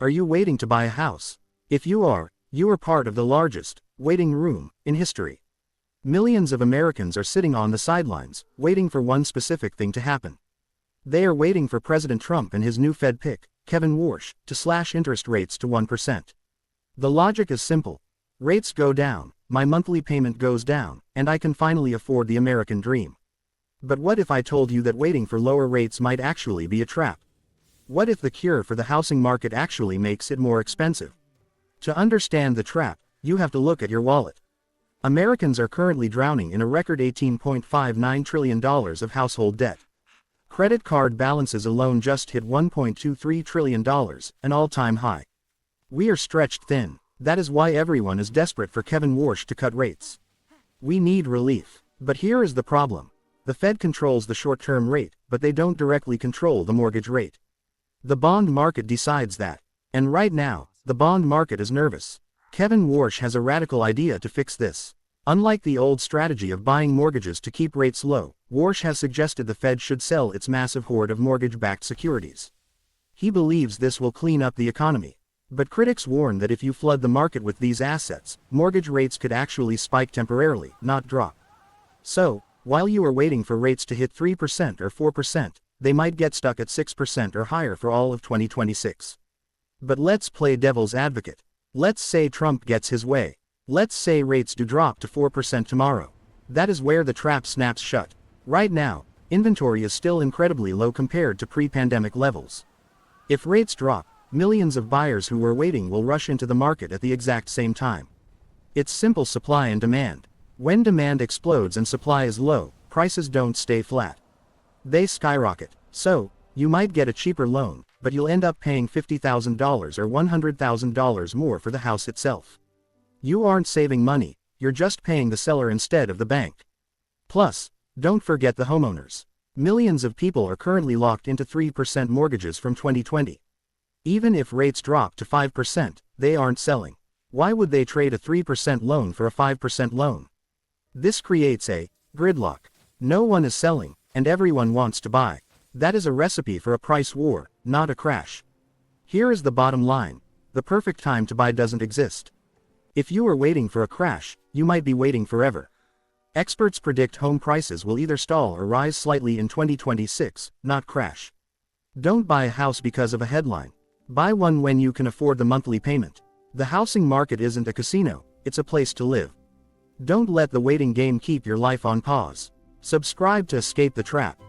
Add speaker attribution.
Speaker 1: Are you waiting to buy a house? If you are part of the largest waiting room in history. Millions of Americans are sitting on the sidelines, waiting for one specific thing to happen. They are waiting for President Trump and his new Fed pick, Kevin Warsh, to slash interest rates to 1%. The logic is simple. Rates go down, my monthly payment goes down, and I can finally afford the American dream. But what if I told you that waiting for lower rates might actually be a trap? What if the cure for the housing market actually makes it more expensive? To understand the trap, you have to look at your wallet. Americans are currently drowning in a record $18.59 trillion of household debt. Credit card balances alone just hit $1.23 trillion, an all-time high. We are stretched thin. That is why everyone is desperate for Kevin Warsh to cut rates. We need relief. But here is the problem. The Fed controls the short-term rate, but they don't directly control the mortgage rate. The bond market decides that. And right now, the bond market is nervous. Kevin Warsh has a radical idea to fix this. Unlike the old strategy of buying mortgages to keep rates low, Warsh has suggested the Fed should sell its massive hoard of mortgage-backed securities. He believes this will clean up the economy. But critics warn that if you flood the market with these assets, mortgage rates could actually spike temporarily, not drop. So, while you are waiting for rates to hit 3% or 4%, they might get stuck at 6% or higher for all of 2026. But let's play devil's advocate. Let's say Trump gets his way. Let's say rates do drop to 4% tomorrow. That is where the trap snaps shut. Right now, inventory is still incredibly low compared to pre-pandemic levels. If rates drop, millions of buyers who were waiting will rush into the market at the exact same time. It's simple supply and demand. When demand explodes and supply is low, prices don't stay flat. They skyrocket. So, you might get a cheaper loan, but you'll end up paying $50,000 or $100,000 more for the house itself. You aren't saving money, you're just paying the seller instead of the bank. Plus, don't forget the homeowners. Millions of people are currently locked into 3% mortgages from 2020. Even if rates drop to 5%, they aren't selling. Why would they trade a 3% loan for a 5% loan? This creates a gridlock. No one is selling, and everyone wants to buy. That is a recipe for a price war, not a crash. Here is the bottom line. The perfect time to buy doesn't exist. If you are waiting for a crash, you might be waiting forever. Experts predict home prices will either stall or rise slightly in 2026, not crash. Don't buy a house because of a headline. Buy one when you can afford the monthly payment. The housing market isn't a casino, it's a place to live. Don't let the waiting game keep your life on pause. Subscribe to escape the trap.